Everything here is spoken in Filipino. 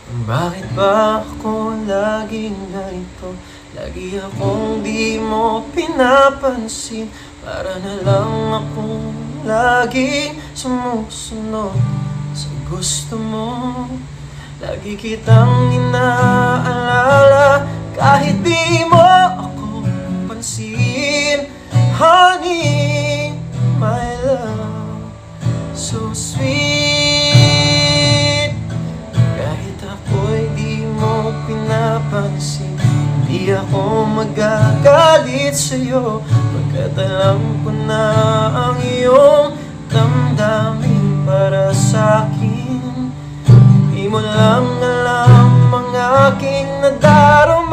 Bakit ba ako laging ganito? Lagi akong di mo pinapansin. Para na lang akong laging sumusunod sa gusto mo. Lagi kitang inaalala kahit di mo ako pansin. Honey, my love, so sweet. Kahit ako'y di mo pinapansin, di ako magagalit sa'yo, pagkat alam ko na ang iyong damdamin para sa'kin. Di mo lang alam ang aking nadarama.